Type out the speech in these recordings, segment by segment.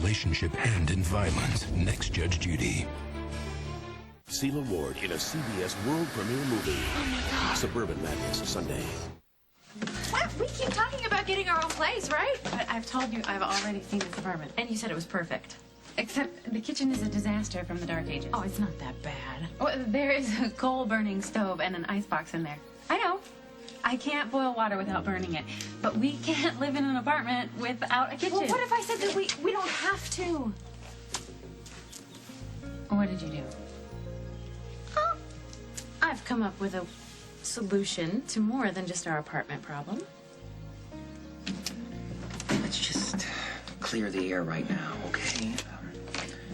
relationship and in violence. Next Judge Judy. Sela Ward in a CBS world premiere movie. Oh my God. Suburban Madness, Sunday. What? We keep talking about getting our own place, right? But I've told you I've already seen the Suburban, and you said it was perfect. Except the kitchen is a disaster from the Dark Ages. Oh, it's not that bad. Oh, there is a coal-burning stove and an icebox in there. I know. I can't boil water without burning it. But we can't live in an apartment without a kitchen. Well, what if I said that we don't have to? What did you do? Oh, I've come up with a solution to more than just our apartment problem. Let's just clear the air right now, okay?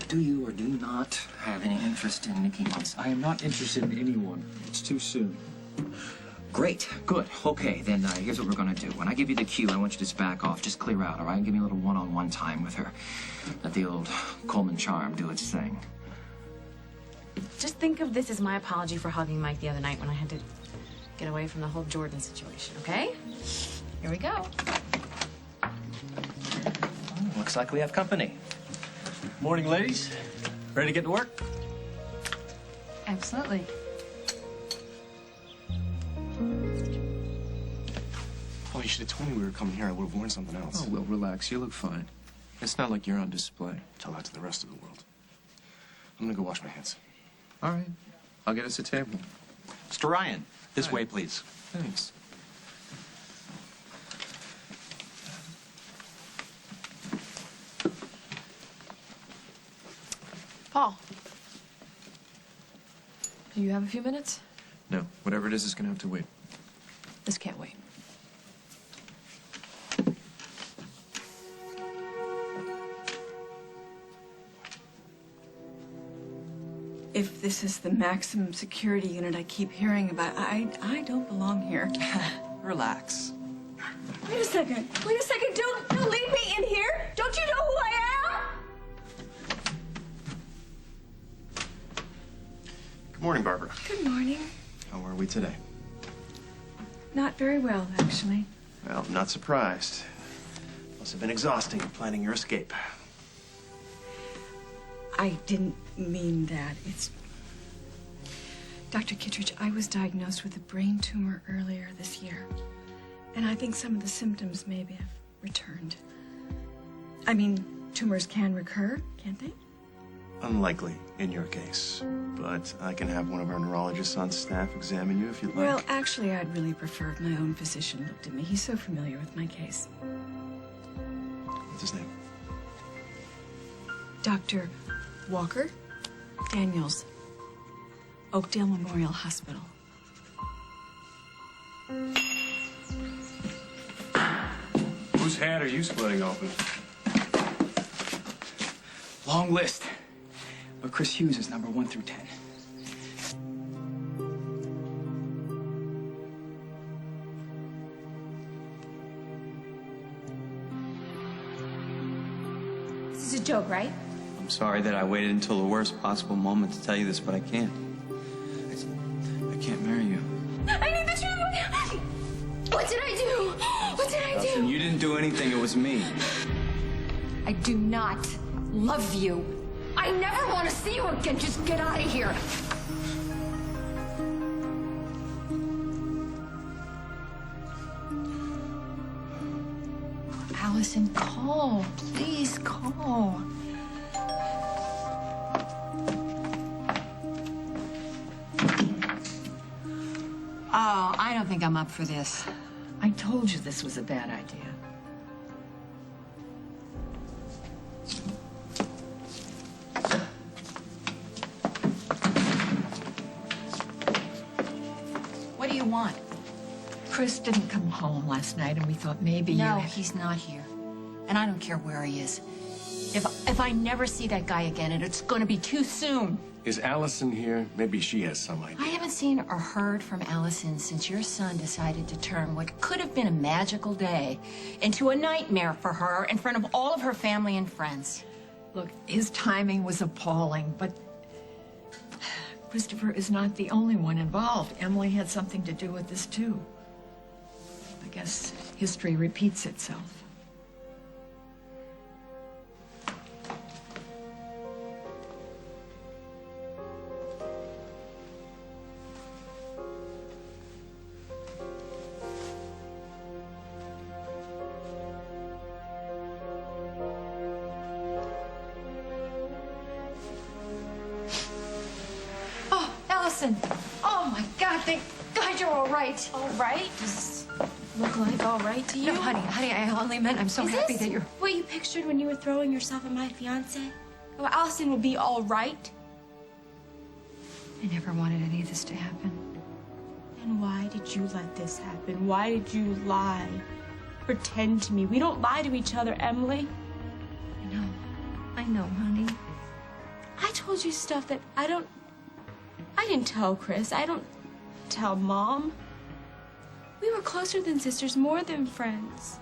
Do you or do you not have any interest in Nikki Munson? I am not interested in anyone. It's too soon. Great. Good. Okay, then here's what we're going to do. When I give you the cue, I want you to just back off. Just clear out, all right? Give me a little one-on-one time with her. Let the old Coleman charm do its thing. Just think of this as my apology for hugging Mike the other night when I had to get away from the whole Jordan situation, okay? Here we go. Oh, looks like we have company. Morning, ladies. Ready to get to work? Absolutely. Oh, you should have told me we were coming here. I would have worn something else. Oh, well, relax. You look fine. It's not like you're on display. Tell that to the rest of the world. I'm gonna go wash my hands. All right. I'll get us a table. Mr. Ryan, this way, please. Thanks. Paul, do you have a few minutes? No, whatever it is going to have to wait. This can't wait. If this is the maximum security unit I keep hearing about, I don't belong here. Relax. Wait a second. Wait a second. Don't leave me in here. Don't you know who I am? Good morning, Barbara. Good morning. How are we today? Not very well, actually. Well, I'm not surprised. Must have been exhausting planning your escape. I didn't mean that. It's... Dr. Kittredge, I was diagnosed with a brain tumor earlier this year. And I think some of the symptoms maybe have returned. I mean, tumors can recur, can't they? Unlikely in your case, but I can have one of our neurologists on staff examine you if you'd like. Well, actually, I'd really prefer if my own physician looked at me. He's so familiar with my case. What's his name? Dr. Walker Daniels, Oakdale Memorial Hospital. Whose hat are you splitting open? Long list. But Chris Hughes is number 1 through 10. This is a joke, right? I'm sorry that I waited until the worst possible moment to tell you this, but I can't. I can't marry you. I need the truth! What did I do? What did I do? You didn't do anything, it was me. I do not love you. I never want to see you again. Just get out of here. Allison, call. Please call. Oh, I don't think I'm up for this. I told you this was a bad idea. What do you want? Chris didn't come home last night, and we thought maybe No, he's not here. And I don't care where he is. If I never see that guy again, and it's gonna be too soon. Is Allison here? Maybe she has some idea. I haven't seen or heard from Allison since your son decided to turn what could have been a magical day into a nightmare for her in front of all of her family and friends. Look, his timing was appalling, but Christopher is not the only one involved. Emily had something to do with this, too. I guess history repeats itself. Allison. Oh, my God. Thank God you're all right. All right? Does this look like all right to you? No, honey, I only meant I'm so happy that you're... what you pictured when you were throwing yourself at my fiance? Oh, Allison will be all right. I never wanted any of this to happen. Then why did you let this happen? Why did you lie? Pretend to me. We don't lie to each other, Emily. I know, honey. I told you stuff that I didn't tell Chris. I don't tell Mom. We were closer than sisters, more than friends.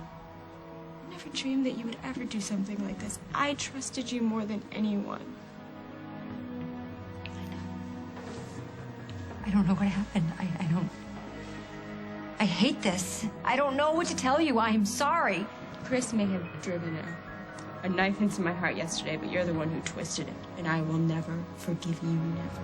I never dreamed that you would ever do something like this. I trusted you more than anyone. I don't know what happened. I hate this. I don't know what to tell you. I'm sorry. Chris may have driven a knife into my heart yesterday, but you're the one who twisted it, and I will never forgive you, never.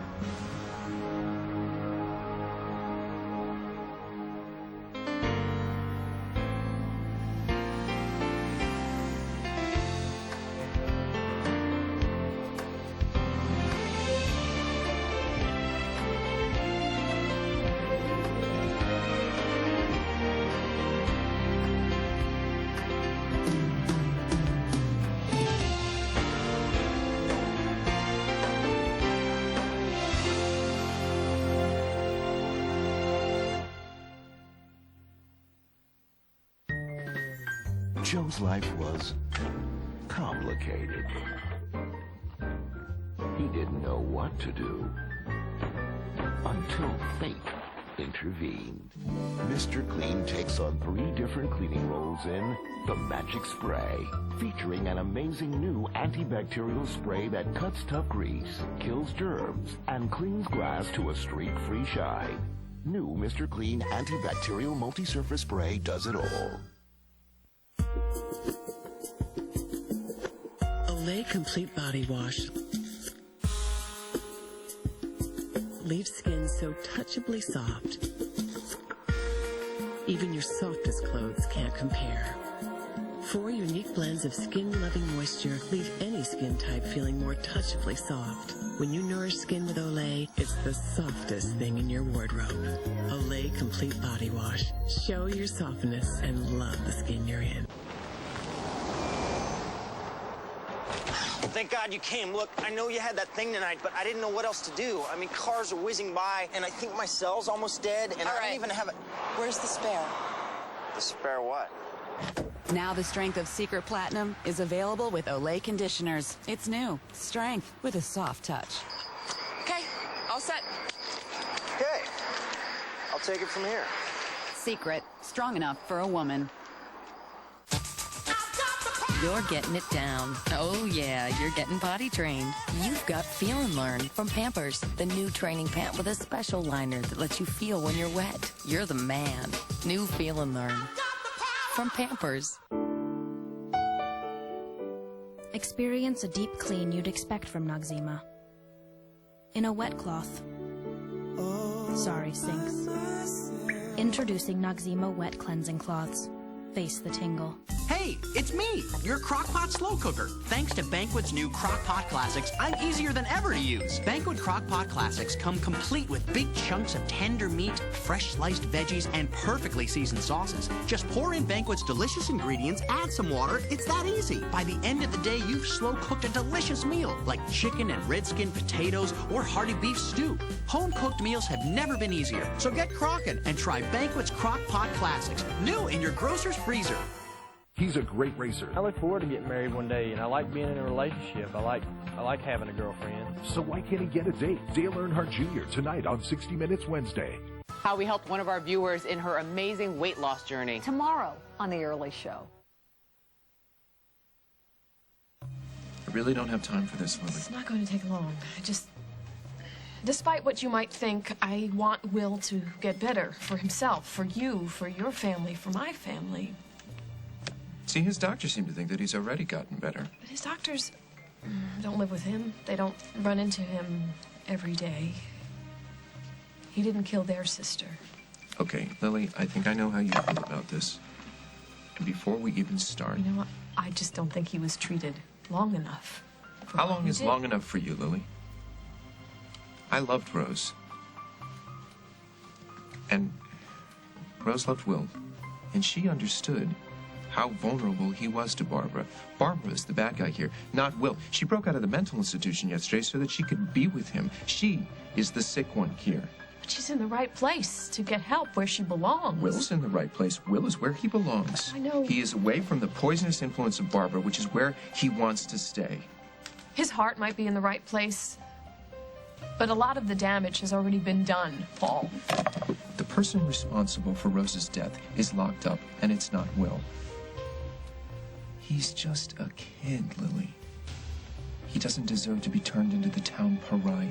Joe's life was complicated. He didn't know what to do until fate intervened. Mr. Clean takes on 3 different cleaning roles in The Magic Spray, featuring an amazing new antibacterial spray that cuts tough grease, kills germs, and cleans glass to a streak-free shine. New Mr. Clean antibacterial multi-surface spray does it all. Olay Complete Body Wash leaves skin so touchably soft, even your softest clothes can't compare. 4 unique blends of skin-loving moisture leave any skin type feeling more touchably soft. When you nourish skin with Olay, it's the softest thing in your wardrobe. Olay Complete Body Wash. Show your softness and love the skin you're in. Thank God you came. Look, I know you had that thing tonight, but I didn't know what else to do. I mean, cars are whizzing by, and I think my cell's almost dead, and I don't even have a... Where's the spare? The spare what? Now the strength of Secret Platinum is available with Olay conditioners. It's new. Strength with a soft touch. Okay, all set. Okay. I'll take it from here. Secret. Strong enough for a woman. You're getting it down. Oh, yeah, you're getting potty trained. You've got Feel and Learn from Pampers, the new training pant with a special liner that lets you feel when you're wet. You're the man. New Feel and Learn from Pampers. Experience a deep clean you'd expect from Noxzema. In a wet cloth. Sorry, sinks. Introducing Noxzema Wet Cleansing Cloths. Face the tingle. Hey, it's me, your Crock-Pot Slow Cooker. Thanks to Banquet's new Crock-Pot Classics, I'm easier than ever to use. Banquet Crock-Pot Classics come complete with big chunks of tender meat, fresh sliced veggies, and perfectly seasoned sauces. Just pour in Banquet's delicious ingredients, add some water, it's that easy. By the end of the day, you've slow-cooked a delicious meal, like chicken and red skin potatoes or hearty beef stew. Home-cooked meals have never been easier, so get crockin' and try Banquet's Crock-Pot Classics, new in your grocer's freezer. He's a great racer. I look forward to getting married one day, and I like being in a relationship. I like having a girlfriend. So why can't he get a date? Dale Earnhardt Jr. tonight on 60 Minutes Wednesday. How we helped one of our viewers in her amazing weight loss journey. Tomorrow on The Early Show. I really don't have time for this, Lily. It's not going to take long. Despite what you might think, I want Will to get better for himself, for you, for your family, for my family. See, his doctors seem to think that he's already gotten better. But his doctors don't live with him. They don't run into him every day. He didn't kill their sister. Okay, Lily, I think I know how you feel about this. And before we even start... You know what? I just don't think he was treated long enough. How long is long enough for you, Lily? I loved Rose. And Rose loved Will, and she understood how vulnerable he was to Barbara. Barbara is the bad guy here, not Will. She broke out of the mental institution yesterday so that she could be with him. She is the sick one here. But she's in the right place to get help where she belongs. Will's in the right place. Will is where he belongs. I know. He is away from the poisonous influence of Barbara, which is where he wants to stay. His heart might be in the right place, but a lot of the damage has already been done, Paul. The person responsible for Rose's death is locked up, and it's not Will. He's just a kid, Lily. He doesn't deserve to be turned into the town pariah.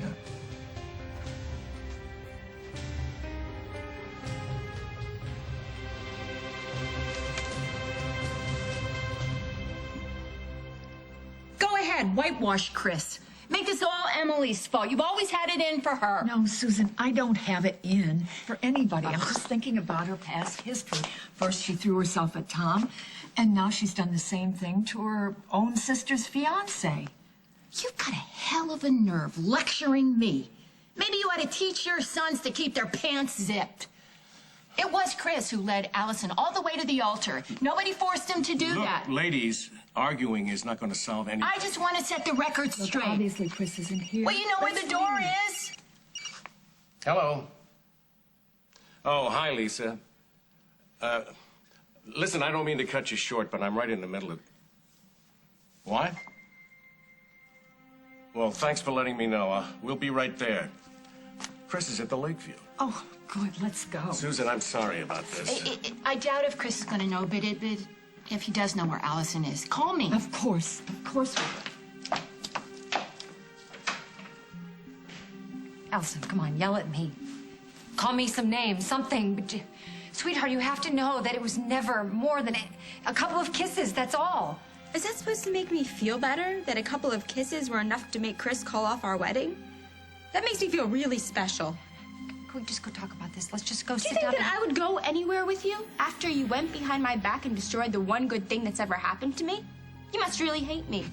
Go ahead, whitewash Chris. Make this all Emily's fault. You've always had it in for her. No, Susan, I don't have it in for anybody. I'm just thinking about her past history. First, she threw herself at Tom, and now she's done the same thing to her own sister's fiancé. You've got a hell of a nerve lecturing me. Maybe you ought to teach your sons to keep their pants zipped. It was Chris who led Allison all the way to the altar. Nobody forced him to do that. Ladies, arguing is not going to solve anything. I just want to set the record straight. Obviously, Chris isn't here. Well, you know where the door is? Hello. Oh, hi, Lisa. Listen, I don't mean to cut you short, but I'm right in the middle of... What? Well, thanks for letting me know. We'll be right there. Chris is at the Lakeview. Oh, good. Let's go. Susan, I'm sorry about this. I doubt if Chris is going to know, but if he does know where Allison is, call me. Of course. Of course we will. Allison, come on, yell at me. Call me some name, something. But sweetheart, you have to know that it was never more than a couple of kisses, that's all. Is that supposed to make me feel better? That a couple of kisses were enough to make Chris call off our wedding? That makes me feel really special. Can we just go talk about this? Let's just go Do you sit think down. that I would go anywhere with you after you went behind my back and destroyed the one good thing that's ever happened to me? You must really hate me.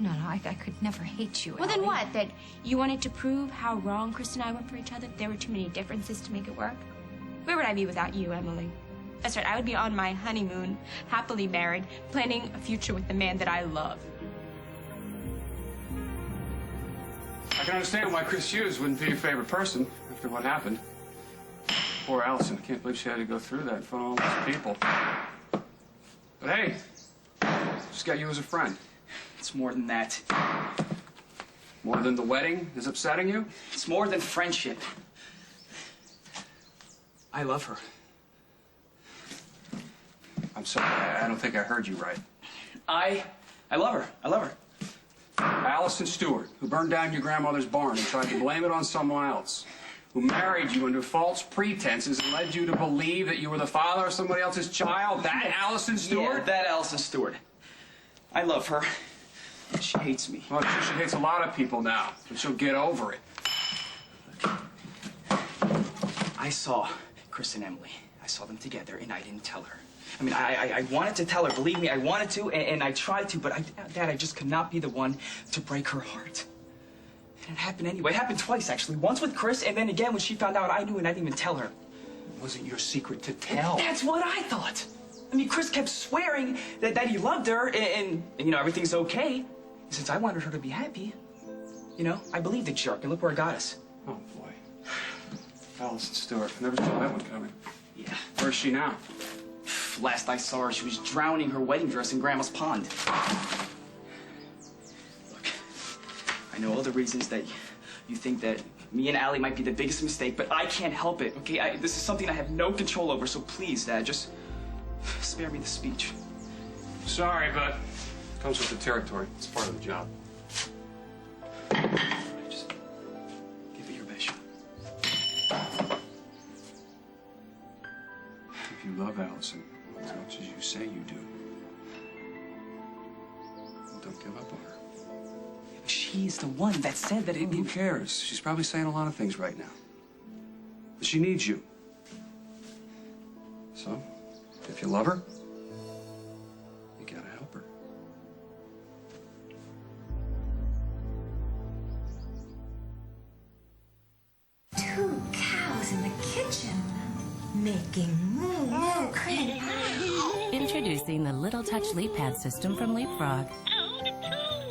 No, I could never hate you, Well, then Allie. what? That you wanted to prove how wrong Chris and I went for each other? There were too many differences to make it work? Where would I be without you, Emily? That's right, I would be on my honeymoon, happily married, planning a future with the man that I love. I can understand why Chris Hughes wouldn't be your favorite person after what happened. Poor Allison. I can't believe she had to go through that in front of all those people. But hey, just got you as a friend. It's more than that. More than the wedding is upsetting you? It's more than friendship. I love her. I'm sorry, I don't think I heard you right. I love her. I love her. Allison Stewart, who burned down your grandmother's barn and tried to blame it on someone else, who married you under false pretenses and led you to believe that you were the father of somebody else's child. That Allison Stewart? Yeah, that Allison Stewart. I love her. She hates me. Well, she hates a lot of people now, but she'll get over it. I saw Chris and Emily. I saw them together, and I didn't tell her. I mean, I wanted to tell her. Believe me, I wanted to, and I tried to, but Dad, I just could not be the one to break her heart. And it happened anyway. It happened twice, actually. Once with Chris, and then again when she found out I knew, and I didn't even tell her. It wasn't your secret to tell. That's what I thought. I mean, Chris kept swearing that he loved her, and you know, everything's okay. Since I wanted her to be happy, you know, I believed the jerk, and look where it got us. Oh, boy. Allison Stewart. Never saw that one coming. Yeah. Where's she now? Last I saw her, she was drowning her wedding dress in Grandma's pond. Look, I know all the reasons that you think that me and Allie might be the biggest mistake, but I can't help it, okay? This is something I have no control over, so please, Dad, just spare me the speech. Sorry, but it comes with the territory. It's part of the job. Just give it your best shot. If you love Allison as much as you say you do, don't give up on her. She's the one that said that it... Who cares? She's probably saying a lot of things right now. But she needs you. So, if you love her, you gotta help her. Two cows in the kitchen. making moo cream. Introducing the Little Touch Leap Pad system from Leapfrog.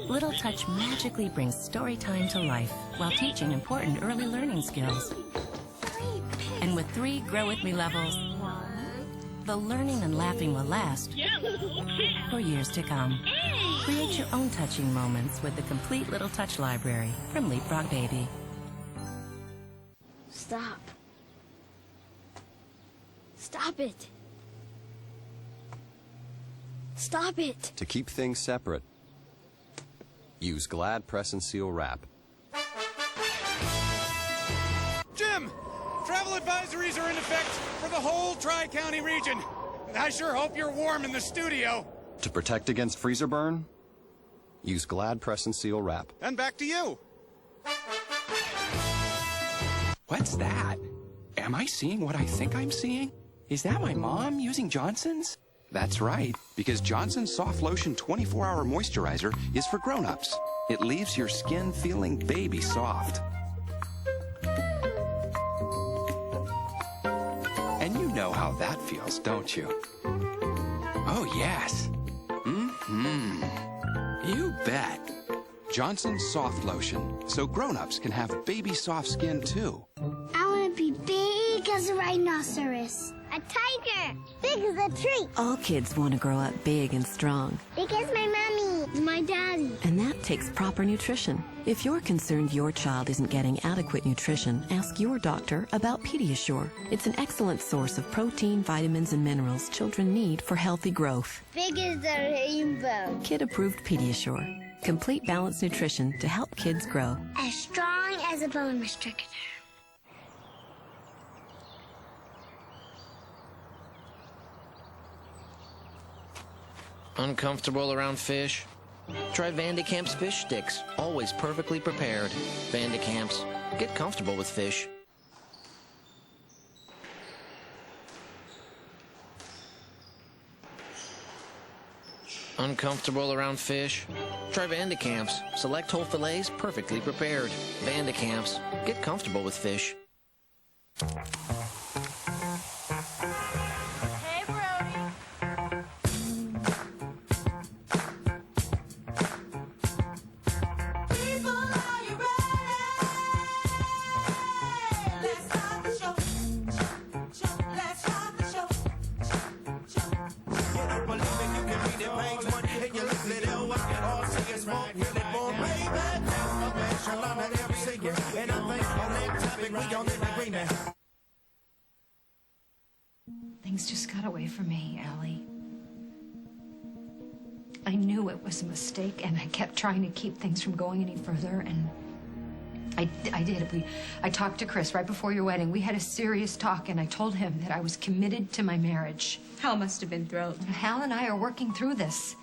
Little Touch magically brings story time to life while teaching important early learning skills. And with 3 Grow With Me levels, the learning and laughing will last for years to come. Create your own touching moments with the complete Little Touch library from Leapfrog Baby. Stop. Stop it. Stop it. To keep things separate, use Glad Press and Seal Wrap. Jim! Travel advisories are in effect for the whole Tri-County region. I sure hope you're warm in the studio. To protect against freezer burn, use Glad Press and Seal Wrap. And back to you. What's that? Am I seeing what I think I'm seeing? Is that my mom using Johnson's? That's right, because Johnson's Soft Lotion 24-Hour Moisturizer is for grown-ups. It leaves your skin feeling baby soft. And you know how that feels, don't you? Oh, yes. Mm-hmm. You bet. Johnson's Soft Lotion, so grown-ups can have baby soft skin, too. I want to be big as a rhinoceros. A tiger. Big as a tree. All kids want to grow up big and strong. Big as my mommy and my daddy. And that takes proper nutrition. If you're concerned your child isn't getting adequate nutrition, ask your doctor about Pediasure. It's an excellent source of protein, vitamins, and minerals children need for healthy growth. Big as a rainbow. Kid-approved Pediasure. Complete balanced nutrition to help kids grow. As strong as a bone restrictor. Uncomfortable around fish? Try Vandekamp's fish sticks. Always perfectly prepared. Vandekamp's. Get comfortable with fish. Uncomfortable around fish? Try Vandekamp's. Select whole fillets perfectly prepared. Vandekamp's. Get comfortable with fish. Things just got away from me, Allie. I knew it was a mistake, and I kept trying to keep things from going any further, and I did. I talked to Chris right before your wedding. We had a serious talk, and I told him that I was committed to my marriage. Hal must have been thrilled. Hal and I are working through this.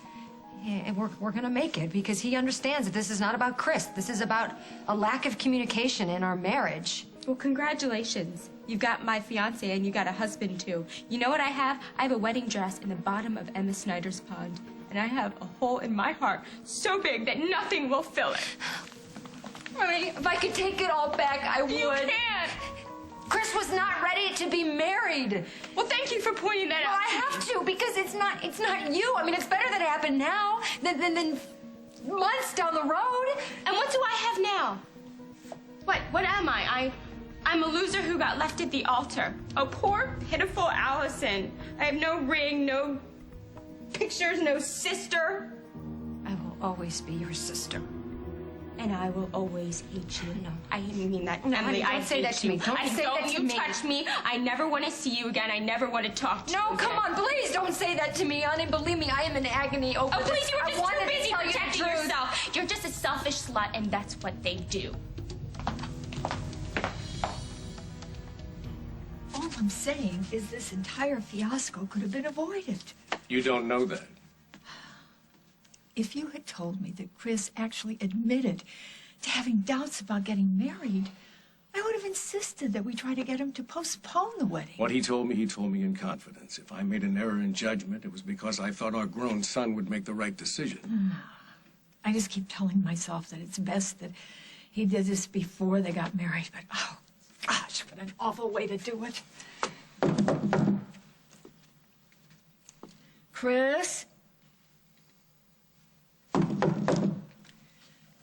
And we're gonna make it, because he understands that this is not about Chris. This is about a lack of communication in our marriage. Well, congratulations. You've got my fiance and you got a husband, too. You know what I have? I have a wedding dress in the bottom of Emma Snyder's pond. And I have a hole in my heart so big that nothing will fill it. I mean, if I could take it all back, I would. You can't! Chris was not ready to be married. Well, thank you for pointing that out. I have to, because it's not you. I mean, it's better that it happened now than months down the road. And what do I have now? What am I? I'm a loser who got left at the altar. Oh, poor, pitiful Allison. I have no ring, no pictures, no sister. I will always be your sister. And I will always hate you. No. I mean that, No, Emily. honey, don't say that to me. Don't say that to me. You touch me. I never want to see you again. I never want to talk to you. No, come on, please don't say that to me, honey. Believe me, I am in agony over this. Oh, please, you were just too busy tell you the protecting truth. yourself. You're just a selfish slut, and that's what they do. All I'm saying is this entire fiasco could have been avoided. You don't know that. If you had told me that Chris actually admitted to having doubts about getting married, I would have insisted that we try to get him to postpone the wedding. What he told me in confidence. If I made an error in judgment, it was because I thought our grown son would make the right decision. I just keep telling myself that it's best that he did this before they got married, but oh, gosh, what an awful way to do it. Chris?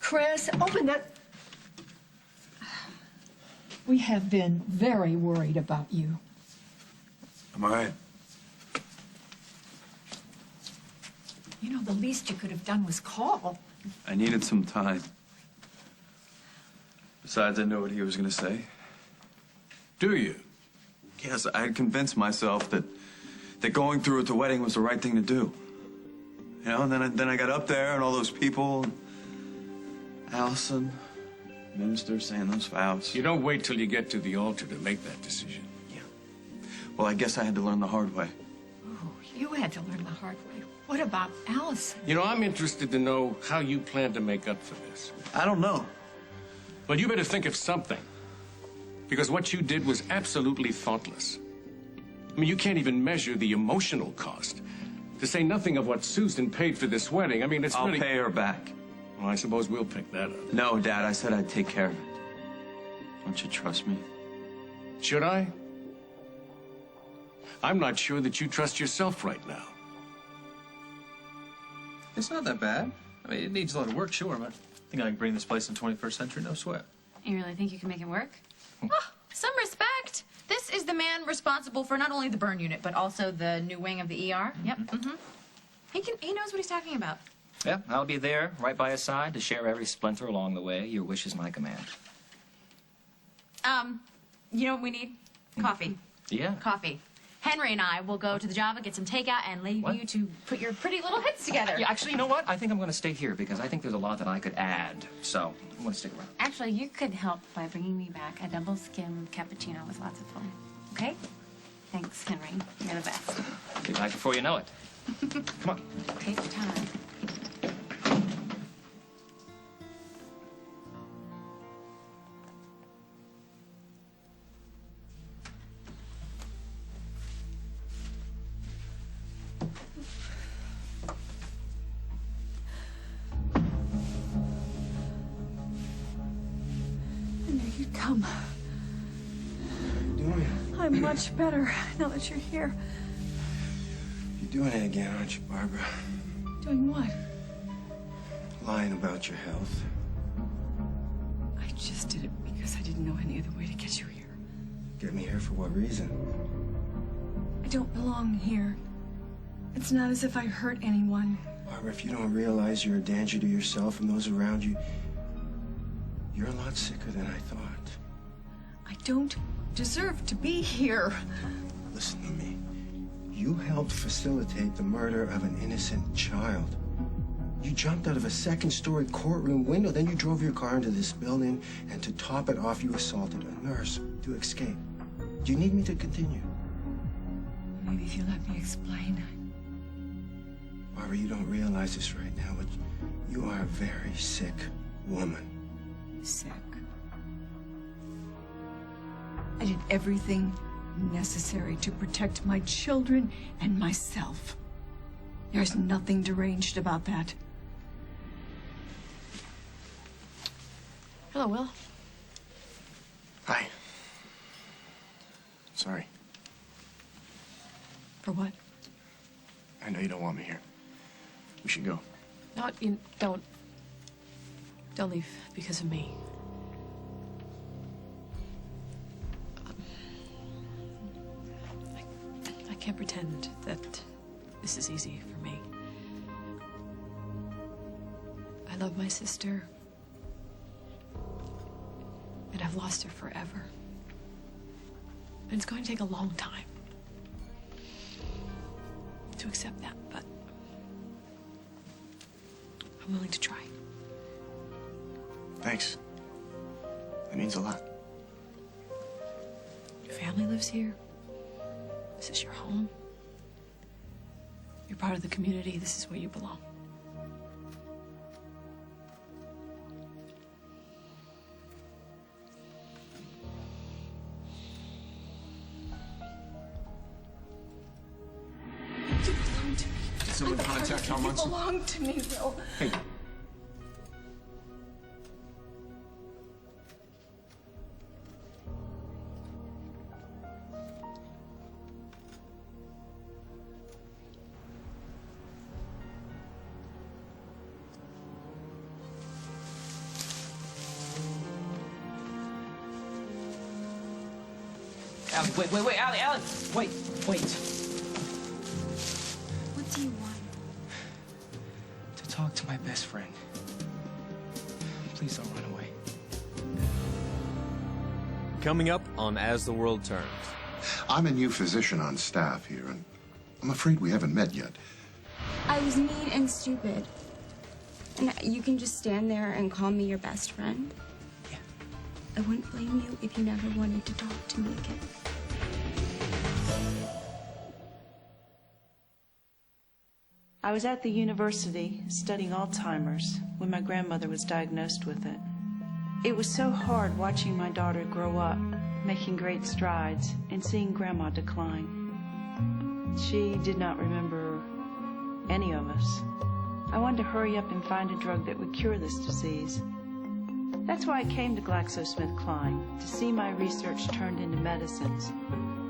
Chris, open that. We have been very worried about you. I'm all right. You know, the least you could have done was call. I needed some time. Besides, I know what he was going to say. Do you? Yes, I had convinced myself that going through with the wedding was the right thing to do. You know, and then I got up there and all those people, Allison, minister saying those vows. You don't wait till you get to the altar to make that decision. Yeah. Well, I guess I had to learn the hard way. Oh, you had to learn the hard way. What about Allison? You know, I'm interested to know how you plan to make up for this. I don't know. Well, you better think of something. Because what you did was absolutely thoughtless. I mean, you can't even measure the emotional cost. To say nothing of what Susan paid for this wedding. I mean, it's I'll really... pay her back. Well, I suppose we'll pick that up. No, Dad, I said I'd take care of it. Don't you trust me? Should I? I'm not sure that you trust yourself right now. It's not that bad. I mean, it needs a lot of work, sure, but I think I can bring this place in 21st century, no sweat. You really think you can make it work? Oh, some respect. This is the man responsible for not only the burn unit, but also the new wing of the ER. Yep. He knows what he's talking about. Yeah, I'll be there, right by his side, to share every splinter along the way. Your wish is my command. You know what we need? Coffee. Yeah. Coffee. Henry and I will go to the Java, get some takeout, and leave you to put your pretty little heads together. Yeah, actually, you know what? I think I'm going to stay here because I think there's a lot that I could add. So, I'm going to stick around. Actually, you could help by bringing me back a double skim cappuccino with lots of foam. Okay? Thanks, Henry. You're the best. Be back before you know it. Come on. Take your time. Come. Doing? I'm much better now that you're here. You're doing it again, aren't you, Barbara? Doing what? Lying about your health. I just did it because I didn't know any other way to get you here. Get me here for what reason? I don't belong here. It's not as if I hurt anyone. Barbara, if you don't realize you're a danger to yourself and those around you, you're a lot sicker than I thought. I don't deserve to be here. Listen to me. You helped facilitate the murder of an innocent child. You jumped out of a second-story courtroom window, then you drove your car into this building, and to top it off, you assaulted a nurse to escape. Do you need me to continue? Maybe if you let me explain. Barbara, you don't realize this right now, but you are a very sick woman. Sick. I did everything necessary to protect my children and myself. There's nothing deranged about that. Hello, Will. Hi. Sorry. For what? I know you don't want me here. We should go. Not you. Don't leave because of me. I can't pretend that this is easy for me. I love my sister, and I've lost her forever. And it's going to take a long time to accept that, but I'm willing to try. Thanks. That means a lot. Your family lives here. This is your home. You're part of the community. This is where you belong. You belong to me. Did someone contact Tom Munson? You belong to me, Will. Hey. Allie, wait, Allie, wait. What do you want? To talk to my best friend. Please don't run away. Coming up on As the World Turns. I'm a new physician on staff here, and I'm afraid we haven't met yet. I was mean and stupid. And you can just stand there and call me your best friend? Yeah. I wouldn't blame you if you never wanted to talk to me again. I was at the university studying Alzheimer's when my grandmother was diagnosed with it. It was so hard watching my daughter grow up, making great strides, and seeing Grandma decline. She did not remember any of us. I wanted to hurry up and find a drug that would cure this disease. That's why I came to GlaxoSmithKline, to see my research turned into medicines.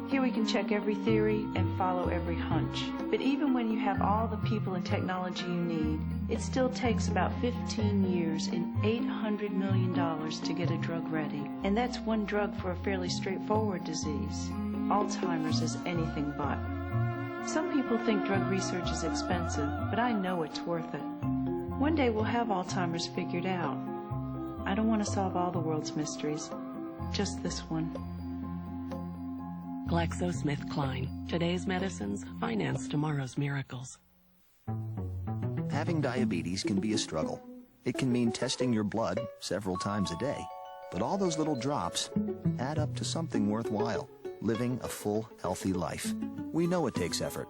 Here we can check every theory and follow every hunch. But even when you have all the people and technology you need, it still takes about 15 years and $800 million to get a drug ready. And that's one drug for a fairly straightforward disease. Alzheimer's is anything but. Some people think drug research is expensive, but I know it's worth it. One day we'll have Alzheimer's figured out. I don't want to solve all the world's mysteries, just this one. GlaxoSmithKline. Today's medicines finance tomorrow's miracles. Having diabetes can be a struggle. It can mean testing your blood several times a day. But all those little drops add up to something worthwhile. Living a full, healthy life. We know it takes effort.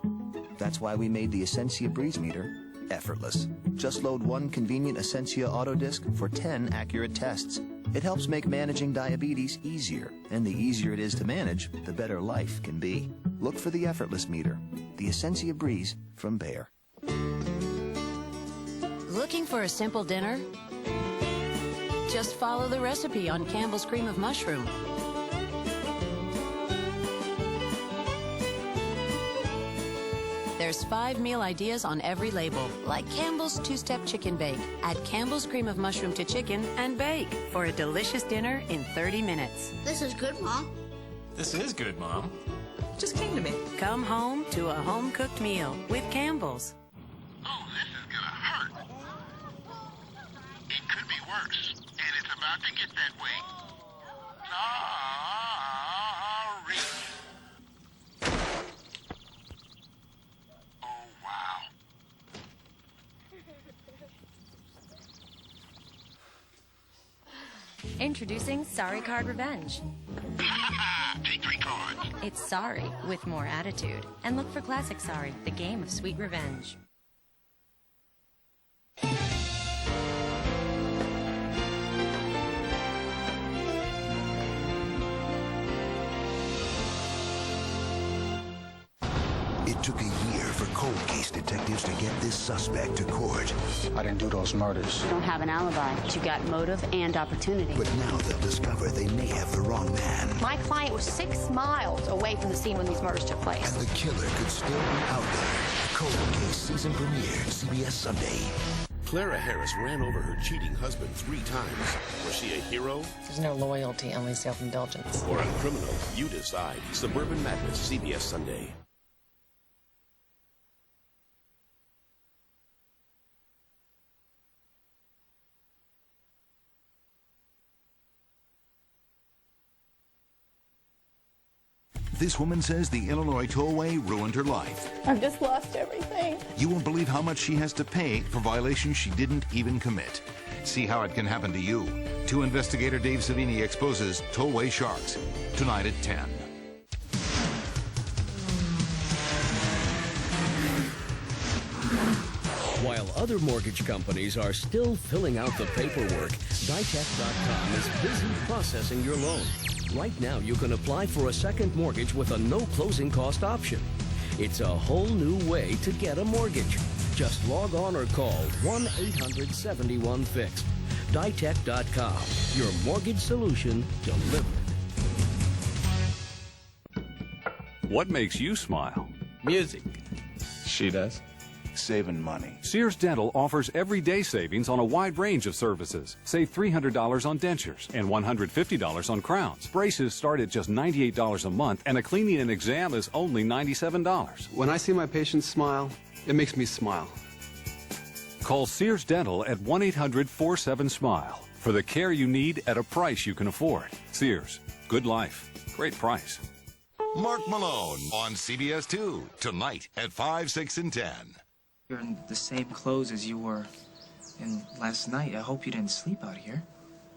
That's why we made the Essentia Breeze Meter effortless. Just load one convenient Essentia Auto Disc for 10 accurate tests. It helps make managing diabetes easier, and the easier it is to manage, the better life can be. Look for the effortless meter, the Essentia Breeze from Bayer. Looking for a simple dinner? Just follow the recipe on Campbell's Cream of Mushroom. There's 5 meal ideas on every label, like Campbell's two-step chicken bake. Add Campbell's cream of mushroom to chicken and bake for a delicious dinner in 30 minutes. This is good, Mom. This is good, Mom. Just came to me. Come home to a home-cooked meal with Campbell's. Oh, this is gonna hurt. It could be worse, and it's about to get that way. Sorry. Oh, wow. Introducing Sorry Card Revenge. Take 3 cards. It's sorry with more attitude. And look for Classic Sorry, the game of sweet revenge. It took a year for cold case detectives to get this suspect to court. I didn't do those murders. You don't have an alibi, but you got motive and opportunity. But now they'll discover they may have the wrong man. My client was 6 miles away from the scene when these murders took place. And the killer could still be out there. Cold Case season premiere, CBS Sunday. Clara Harris ran over her cheating husband 3 times. Was she a hero? There's no loyalty, only self-indulgence. Or a criminal? You decide. Suburban Madness, CBS Sunday. This woman says the Illinois tollway ruined her life. I've just lost everything. You won't believe how much she has to pay for violations she didn't even commit. See how it can happen to you. 2 investigator Dave Savini exposes tollway sharks. Tonight at 10. While other mortgage companies are still filling out the paperwork, Ditech.com is busy processing your loan. Right now, you can apply for a second mortgage with a no closing cost option. It's a whole new way to get a mortgage. Just log on or call 1-800-71-FIXED. Ditech.com, your mortgage solution delivered. What makes you smile? Music. She does. saving money. Sears Dental offers everyday savings on a wide range of services. Save $300 on dentures and $150 on crowns. Braces start at just $98 a month, and a cleaning and exam is only $97. When I see my patients smile, it makes me smile. Call Sears Dental at 1-800-47-SMILE for the care you need at a price you can afford. Sears, good life, great price. Mark Malone on CBS 2 tonight at 5, 6, and 10. You're in the same clothes as you were in last night. I hope you didn't sleep out here.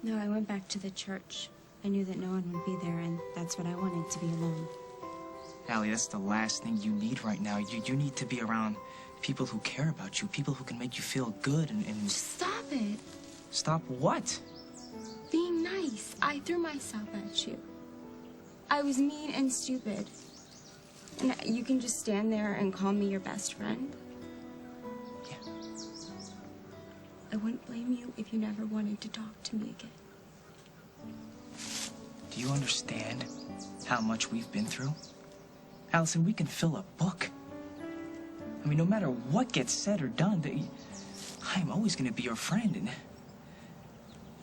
No, I went back to the church. I knew that no one would be there, and that's what I wanted, to be alone. Allie, that's the last thing you need right now. You need to be around people who care about you, people who can make you feel good and... Stop it. Stop what? Being nice. I threw myself at you. I was mean and stupid. And you can just stand there and call me your best friend? Yeah. I wouldn't blame you if you never wanted to talk to me again. Do you understand how much we've been through? Allison, we can fill a book. I mean, no matter what gets said or done, I'm always going to be your friend. And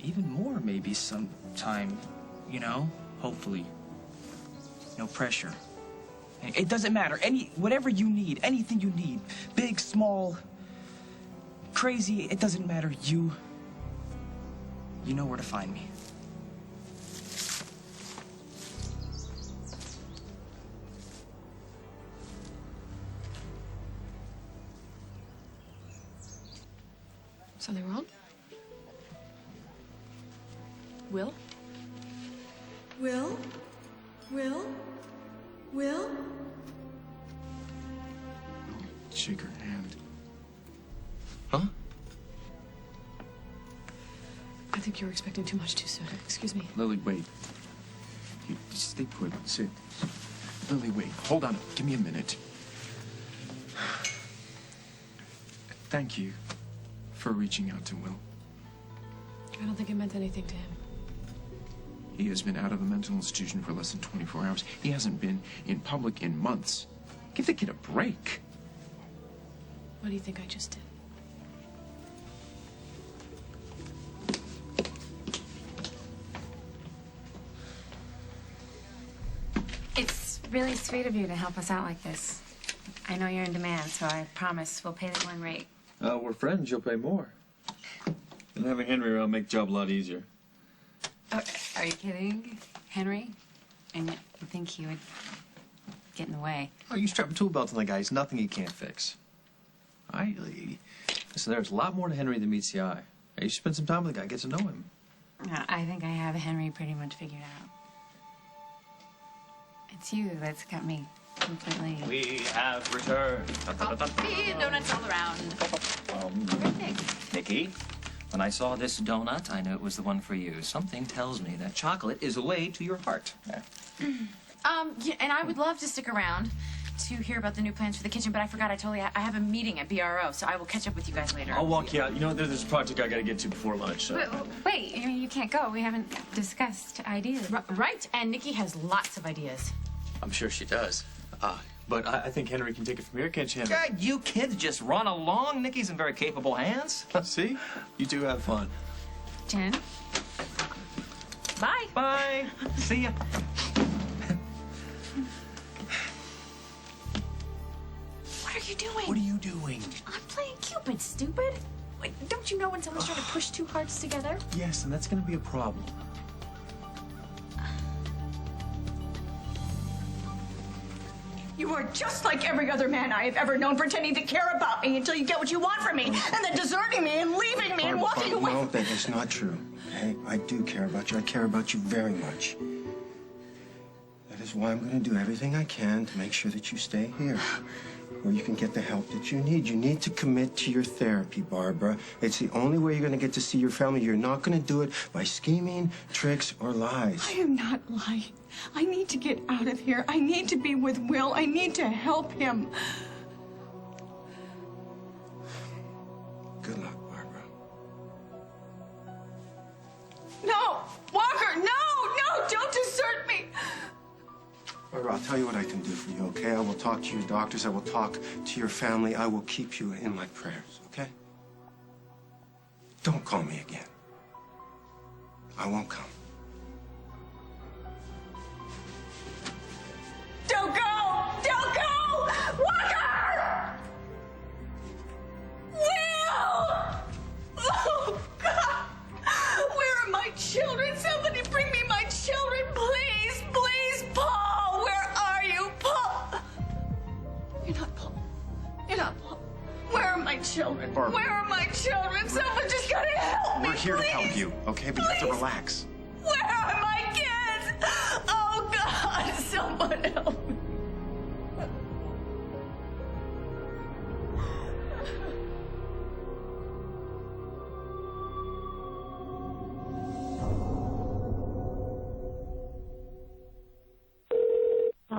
even more maybe sometime, you know, hopefully. No pressure. It doesn't matter. Whatever you need, anything you need, big, small, crazy, it doesn't matter. You know where to find me. Something wrong? Will? Will? Shake her hand. Huh? I think you're expecting too much too soon. Excuse me. Lily, wait. You stay put. Sit. Lily, wait. Hold on. Give me a minute. Thank you for reaching out to Will. I don't think it meant anything to him. He has been out of a mental institution for less than 24 hours. He hasn't been in public in months. Give the kid a break. What do you think I just did? It's really sweet of you to help us out like this. I know you're in demand, so I promise we'll pay the going rate. We're friends. You'll pay more. And having Henry around make the job a lot easier. Oh, are you kidding? Henry? And yet you think he would get in the way. Oh, you strap a tool belt on the guy. There's nothing he can't fix. Listen, there's a lot more to Henry than meets the eye. You should spend some time with the guy, get to know him. I think I have Henry pretty much figured out. It's you that's got me completely... We have returned. Coffee and donuts all around. Nikki, when I saw this donut, I knew it was the one for you. Something tells me that chocolate is a way to your heart. Yeah, and I would love to stick around to hear about the new plans for the kitchen, but I forgot I have a meeting at BRO, so I will catch up with you guys later. I'll walk you out. You know, there's a project I gotta get to before lunch. So. Wait, you can't go. We haven't discussed ideas. Right, and Nikki has lots of ideas. I'm sure she does. But I think Henry can take it from here, can't you, Henry? God, you kids just run along. Nikki's in very capable hands. See? You two have fun. Jen? Bye. Bye. See ya. What are you doing? What are you doing? I'm playing Cupid, stupid. Wait, don't you know when someone's trying to push two hearts together? Yes, and that's gonna be a problem. You are just like every other man I have ever known, pretending to care about me until you get what you want from me, and then deserting me and leaving me and walking away. No, that is not true. Okay? I do care about you. I care about you very much. That is why I'm going to do everything I can to make sure that you stay here, where you can get the help that you need. You need to commit to your therapy, Barbara. It's the only way you're going to get to see your family. You're not going to do it by scheming, tricks, or lies. I am not lying. I need to get out of here. I need to be with Will. I need to help him. Good luck, Barbara. No! Walker, no! No! Don't desert me! Barbara, I'll tell you what I can do for you, okay? I will talk to your doctors. I will talk to your family. I will keep you in my prayers, okay? Don't call me again. I won't come. Don't go! Don't go! Walker! Will! Oh, God! Where are my children? Somebody bring me my children, please! Please, Paul! Where are you, Paul? You're not Paul. You're not Paul. Where are my children? Barbara. Where are my children? Someone just gotta help me, We're here to help please. you, okay? But you have to relax. Where are my kids? Oh, God! Someone help me.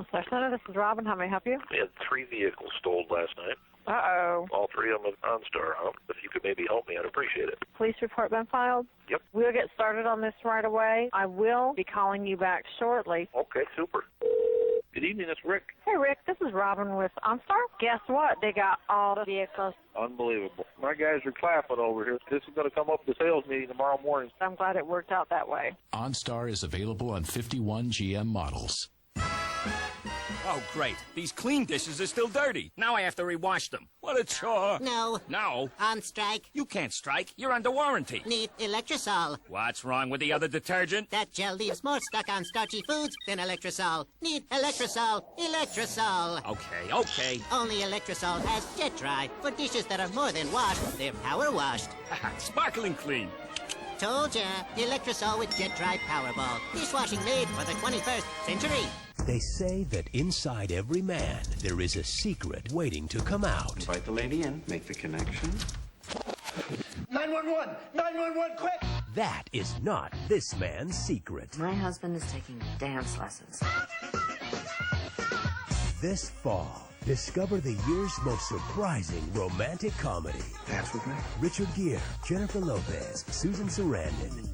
Star Center, this is Robin. How may I help you? We had 3 vehicles stolen last night. Uh-oh. All 3 of them with OnStar, huh? If you could maybe help me, I'd appreciate it. Police report been filed? Yep. We'll get started on this right away. I will be calling you back shortly. Okay, super. Good evening, it's Rick. Hey, Rick, this is Robin with OnStar. Guess what? They got all the vehicles. Unbelievable. My guys are clapping over here. This is going to come up at the sales meeting tomorrow morning. I'm glad it worked out that way. OnStar is available on 51 GM models. Oh, great. These clean dishes are still dirty. Now I have to rewash them. What a chore. No. No. On strike. You can't strike. You're under warranty. Need Electrosol. What's wrong with the other detergent? That gel leaves more stuck on starchy foods than Electrosol. Need Electrosol. Electrosol. Okay. Only Electrosol has jet dry for dishes that are more than washed. They're power washed. Sparkling clean. Told ya. Electrosol with jet dry Powerball. Dishwashing made for the 21st century. They say that inside every man, there is a secret waiting to come out. Invite the lady in, make the connection. 911! 911, quick! That is not this man's secret. My husband is taking dance lessons. This fall, discover the year's most surprising romantic comedy. Dance with me? Richard Gere, Jennifer Lopez, Susan Sarandon.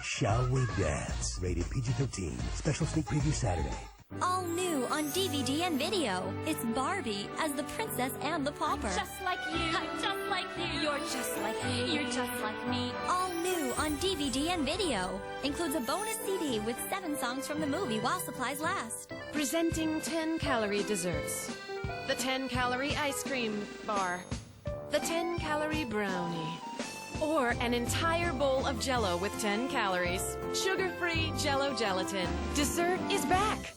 Shall We Dance? Rated PG-13. Special sneak preview Saturday. All new on DVD and video. It's Barbie as the princess and the pauper. Just like you. I'm just like you. You're just like me. You're just like me. All new on DVD and video. Includes a bonus CD with 7 songs from the movie while supplies last. Presenting 10-calorie desserts. The 10-calorie ice cream bar. The 10-calorie brownie. Or an entire bowl of Jell-O with 10 calories. Sugar-free Jell-O gelatin. Dessert is back.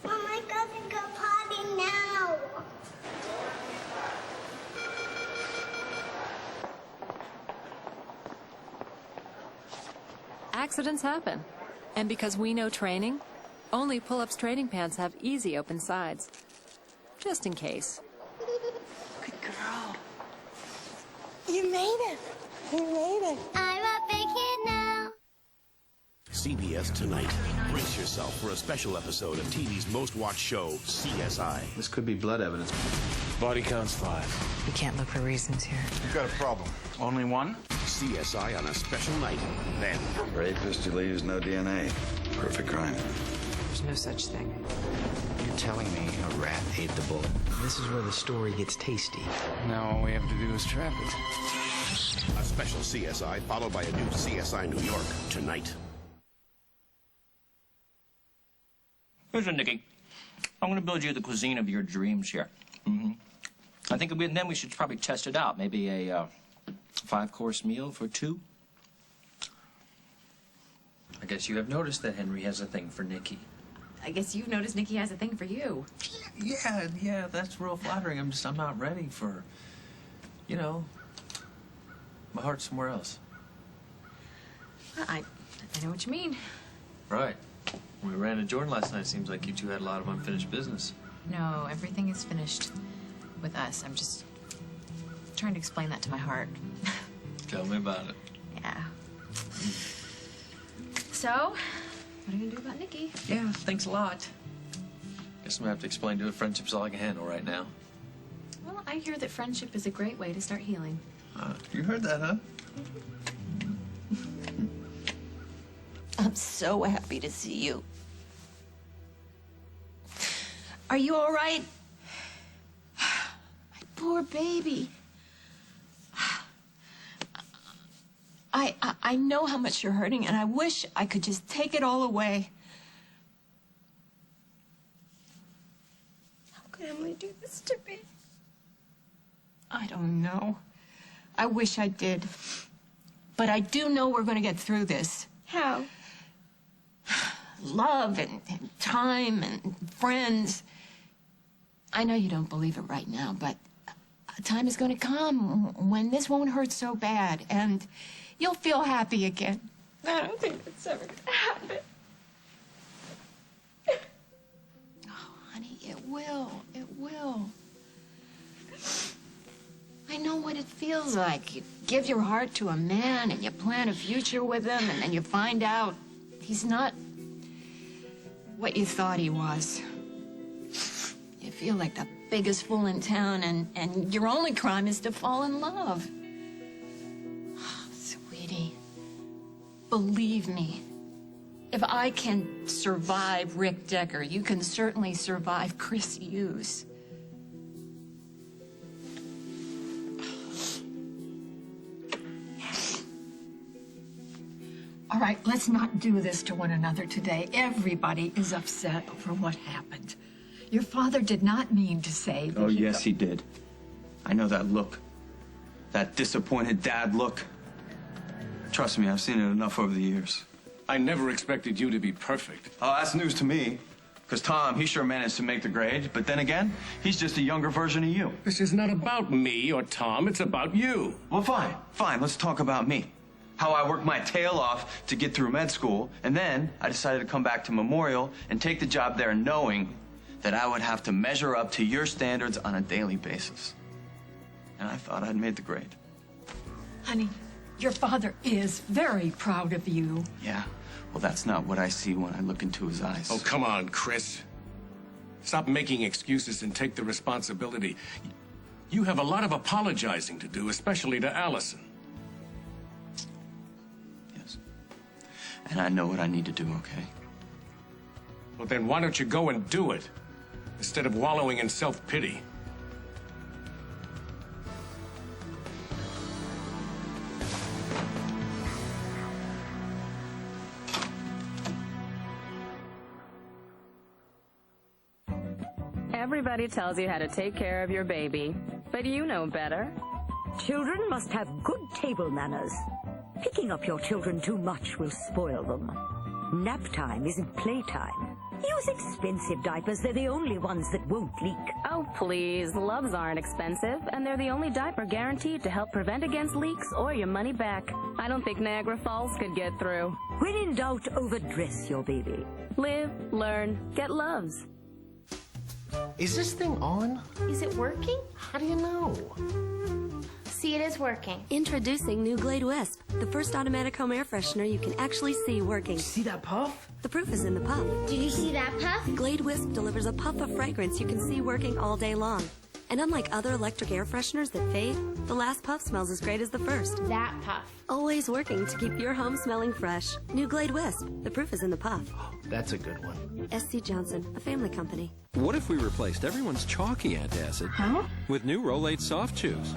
Mom, I gotta go potty now. Accidents happen. And because we know training, only Pull-Ups training pants have easy open sides. Just in case. Good girl. You made it. You made it. I'm a big kid now. CBS Tonight. Brace yourself for a special episode of TV's most watched show, CSI. This could be blood evidence. Body count's 5. You can't look for reasons here. You've got a problem. Only one? CSI on a special night. Then, Rapist who leaves no DNA. Perfect crime. There's no such thing. You're telling me a rat ate the bullet? This is where the story gets tasty. Now all we have to do is trap it. a special CSI followed by a new CSI New York tonight. Listen, Nikki, I'm going to build you the cuisine of your dreams here. I think then we should probably test it out. Maybe a 5-course meal for 2. I guess you have noticed that Henry has a thing for Nikki. I guess you've noticed Nikki has a thing for you. Yeah, that's real flattering. I'm not ready for, my heart's somewhere else. Well, I know what you mean. Right. When we ran to Jordan last night, it seems like you two had a lot of unfinished business. No, everything is finished with us. I'm just trying to explain that to my heart. Tell me about it. Yeah. So, what are you gonna do about Nikki? Yeah, thanks a lot. Guess I'm gonna have to explain to her friendship's all I can handle right now. Well, I hear that friendship is a great way to start healing. You heard that, huh? I'm so happy to see you. Are you all right? My poor baby. I know how much you're hurting, and I wish I could just take it all away. How could Emily do this to me? I don't know. I wish I did. But I do know we're going to get through this. How? Love and time and friends. I know you don't believe it right now, but a time is going to come when this won't hurt so bad, and you'll feel happy again. I don't think it's ever going to happen. Oh, honey, it will. It will. I know what it feels like. You give your heart to a man and you plan a future with him, and then you find out he's not what you thought he was. You feel like the biggest fool in town, and your only crime is to fall in love. Oh, sweetie, believe me, if I can survive Rick Decker, you can certainly survive Chris Hughes. All right, let's not do this to one another today. Everybody is upset over what happened. Your father did not mean to say that. Oh, yes, he did. I know that look. That disappointed dad look. Trust me, I've seen it enough over the years. I never expected you to be perfect. Oh, that's news to me. Because Tom, he sure managed to make the grade. But then again, he's just a younger version of you. This is not about me or Tom. It's about you. Well, fine. Fine. Let's talk about me. How I worked my tail off to get through med school. And then I decided to come back to Memorial and take the job there knowing that I would have to measure up to your standards on a daily basis. And I thought I'd made the grade. Honey, your father is very proud of you. Yeah. Well, that's not what I see when I look into his eyes. Oh, come on, Chris. Stop making excuses and take the responsibility. You have a lot of apologizing to do, especially to Allison. Yes. And I know what I need to do, okay? Well, then why don't you go and do it, instead of wallowing in self-pity? Everybody tells you how to take care of your baby, but you know better. Children must have good table manners. Picking up your children too much will spoil them. Nap time isn't playtime. Use expensive diapers. They're the only ones that won't leak. Oh, please. Loves aren't expensive, and they're the only diaper guaranteed to help prevent against leaks or your money back. I don't think Niagara Falls could get through. When in doubt, overdress your baby. Live, learn, get Loves. Is this thing on? Is it working? How do you know? See, it is working. Introducing new Glade Wisp, the first automatic home air freshener you can actually see working. See that puff? The proof is in the puff. Did you see that puff? Glade Wisp delivers a puff of fragrance you can see working all day long. And unlike other electric air fresheners that fade, the last puff smells as great as the first. That puff. Always working to keep your home smelling fresh. New Glade Wisp, the proof is in the puff. That's a good one. SC Johnson, a family company. What if we replaced everyone's chalky antacid with new Rolaids Soft Chews?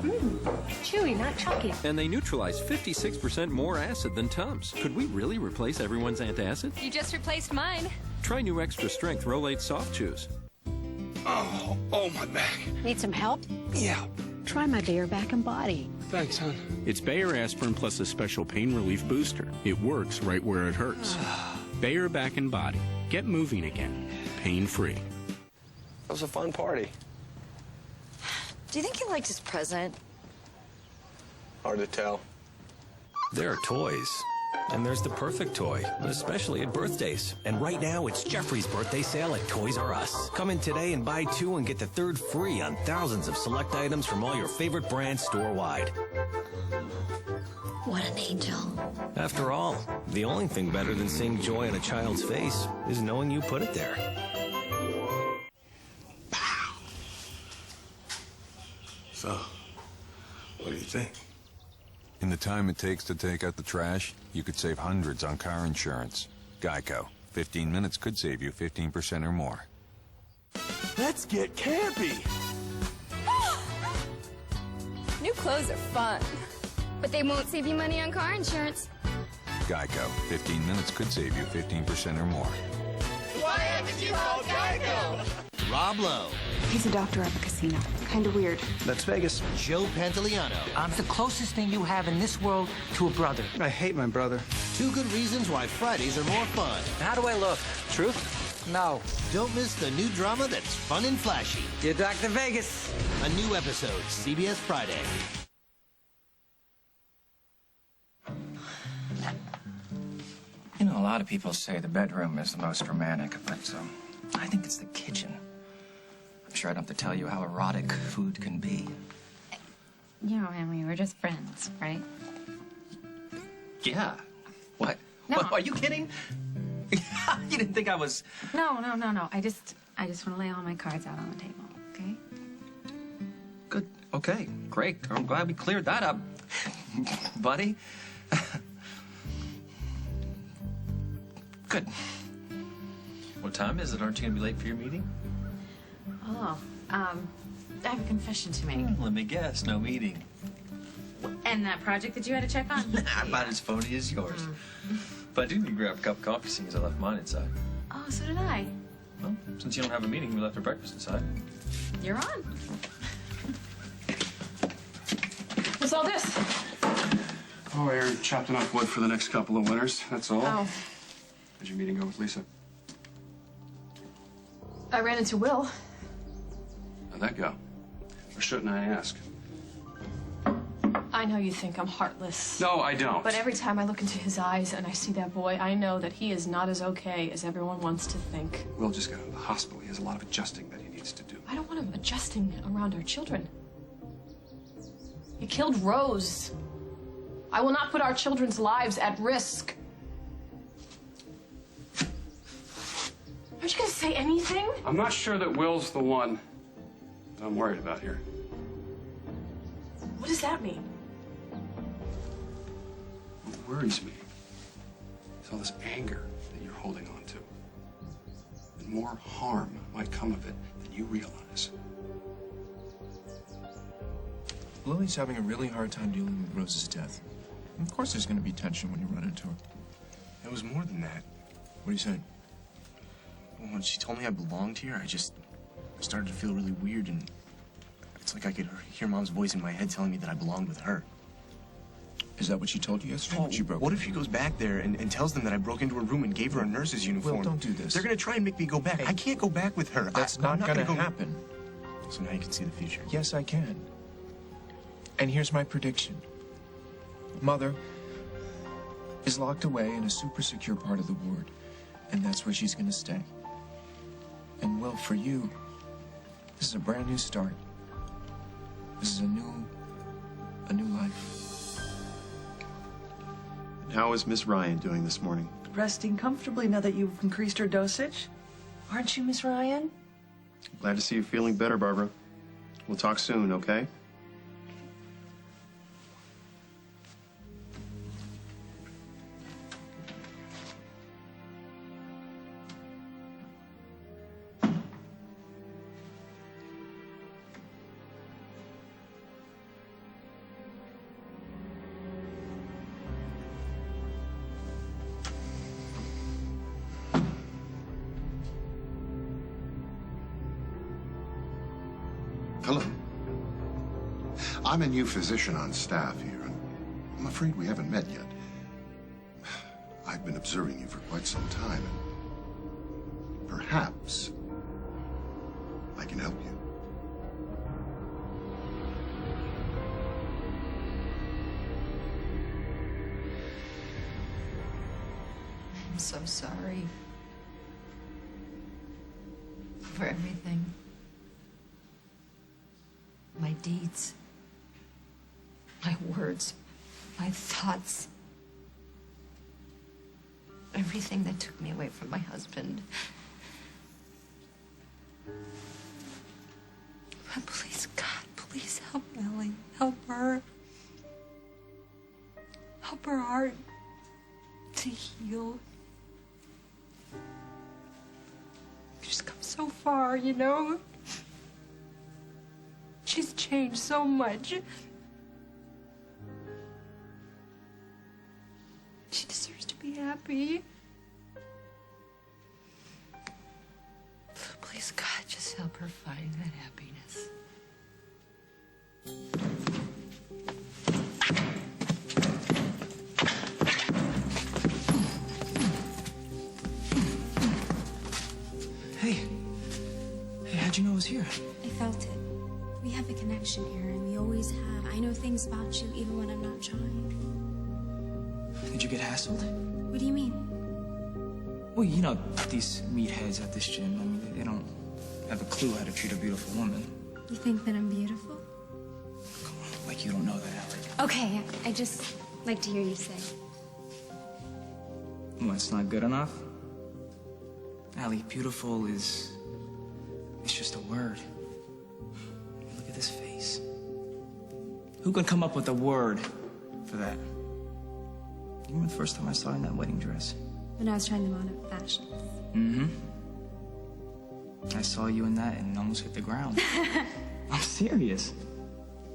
Chewy, not chalky. And they neutralize 56% more acid than Tums. Could we really replace everyone's antacid? You just replaced mine. Try new extra strength Rolaids Soft Chews. Oh, my back. Need some help? Yeah. Try my Bayer Back and Body. Thanks, hon. It's Bayer Aspirin plus a special pain relief booster. It works right where it hurts. Bayer Back and Body. Get moving again. Pain-free. That was a fun party. Do you think he liked his present? Hard to tell. There are toys. And there's the perfect toy, especially at birthdays. And right now, it's Jeffrey's birthday sale at Toys R Us. Come in today and buy 2 and get the 3rd free on thousands of select items from all your favorite brands store-wide. What an angel. After all, the only thing better than seeing joy on a child's face is knowing you put it there. So, what do you think? In the time it takes to take out the trash, you could save hundreds on car insurance. Geico. 15 minutes could save you 15% or more. Let's get campy! New clothes are fun. But they won't save you money on car insurance. Geico. 15 minutes could save you 15% or more. Why haven't you called Geico? Rob Lowe. He's a doctor at the casino. Kind of weird. That's Vegas. Joe Pantoliano. I'm the closest thing you have in this world to a brother. I hate my brother. 2 good reasons why Fridays are more fun. How do I look? Truth? No. Don't miss the new drama that's fun and flashy. You're Dr. Vegas. A new episode, CBS Friday. You know, a lot of people say the bedroom is the most romantic, but I think it's the kitchen. I'm sure I don't have to tell you how erotic food can be. You know, Emily, we're just friends, right? Yeah. What? No. What, are you kidding? You didn't think I was... No. I just want to lay all my cards out on the table, okay? Good. Okay. Great. I'm glad we cleared that up, buddy. Good. What time is it? Aren't you going to be late for your meeting? Oh, I have a confession to make. Let me guess. No meeting. And that project that you had to check on? About as phony as yours. But I do need to grab a cup of coffee seeing as I left mine inside. Oh, so did I. Well, since you don't have a meeting, we left our breakfast inside. You're on. What's all this? Oh, Aaron chopped enough wood for the next couple of winters. That's all. Oh. How'd your meeting go with Lisa? I ran into Will. How'd that go? Or shouldn't I ask? I know you think I'm heartless. No, I don't. But every time I look into his eyes and I see that boy, I know that he is not as okay as everyone wants to think. Will just got out of the hospital. He has a lot of adjusting that he needs to do. I don't want him adjusting around our children. He killed Rose. I will not put our children's lives at risk. Aren't you gonna say anything? I'm not sure that Will's the one that I'm worried about here. What does that mean? What worries me is all this anger that you're holding on to. And more harm might come of it than you realize. Lily's having a really hard time dealing with Rose's death. Of course there's going to be tension when you run into her. It was more than that. What are you saying? Well, when she told me I belonged here, I started to feel really weird, and it's like I could hear Mom's voice in my head telling me that I belonged with her. Is that what she told you yesterday? Oh, what if she goes back there and tells them that I broke into her room and gave her a nurse's uniform? Will, don't do this. They're going to try and make me go back. Hey, I can't go back with her. That's not going to happen. So now you can see the future. Yes, I can. And here's my prediction. Mother is locked away in a super secure part of the ward, and that's where she's going to stay. And Will, for you, this is a brand new start. This is a new life. How is Miss Ryan doing this morning? Resting comfortably now that you've increased her dosage. Aren't you, Miss Ryan? Glad to see you feeling better, Barbara. We'll talk soon, okay? Hello. I'm a new physician on staff here, and I'm afraid we haven't met yet. I've been observing you for quite some time, and perhaps I can help you. I'm so sorry for everything. My deeds, my words, my thoughts, everything that took me away from my husband. But please, God, please help Ellie. Help her. help her heart to heal. She's come so far, you know? She's changed so much. She deserves to be happy. Please, God, just help her find that happiness. Hey, how'd you know I was here? I felt it. We have a connection, Aaron. We always have. I know things about you even when I'm not trying. Did you get hassled? What do you mean? Well, you know, these meatheads at this gym, I mean, they don't have a clue how to treat a beautiful woman. You think that I'm beautiful? Like you don't know that, Allie. Okay, I just like to hear you say. Well, it's not good enough? Allie, beautiful is... it's just a word. Look at this face. Who could come up with a word for that? You remember the first time I saw her in that wedding dress? When I was trying them on at fashion. Mm-hmm. I saw you in that and almost hit the ground. I'm serious.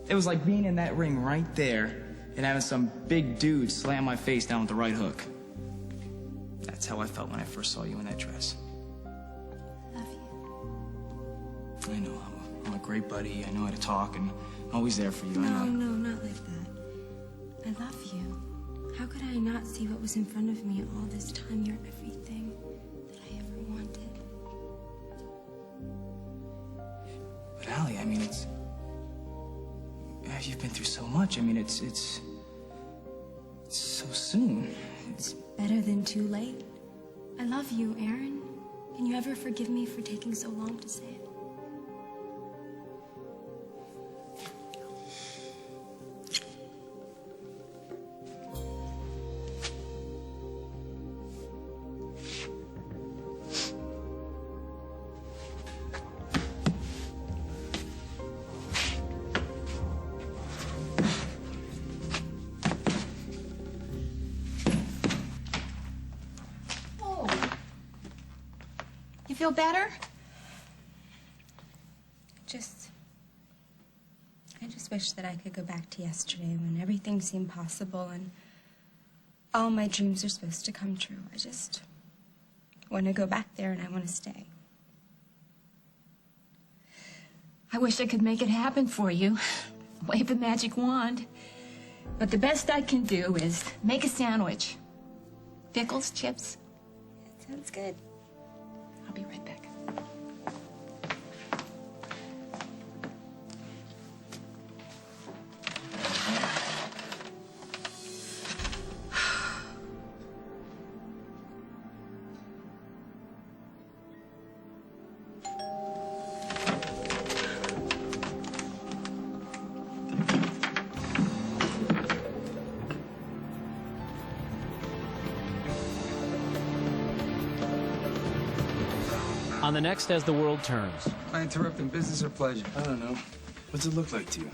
It was like being in that ring right there and having some big dude slam my face down with the right hook. That's how I felt when I first saw you in that dress. I love you. I know. I'm a great buddy. I know how to talk and I'm always there for you. I know. No, not like that. I love you. How could I not see what was in front of me all this time? You're everything that I ever wanted. But Allie, I mean, it's... you've been through so much. I mean, it's so soon. It's better than too late. I love you, Aaron. Can you ever forgive me for taking so long to say it? You feel better? I just wish that I could go back to yesterday when everything seemed possible and all my dreams are supposed to come true. I just want to go back there and I want to stay. I wish I could make it happen for you. Wave a magic wand. But the best I can do is make a sandwich. Pickles, chips. Sounds good. I'll be right back. On the next As the World Turns. Am I interrupting business or pleasure? I don't know. What's it look like to you?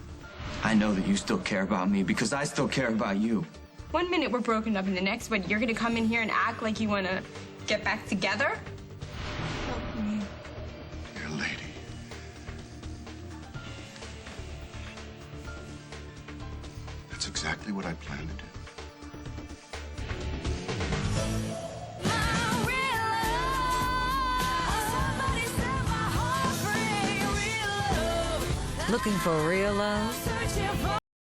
I know that you still care about me because I still care about you. One minute we're broken up and the next one you're gonna come in here and act like you wanna get back together? Dear lady. That's exactly what I planned to do. Looking for real love?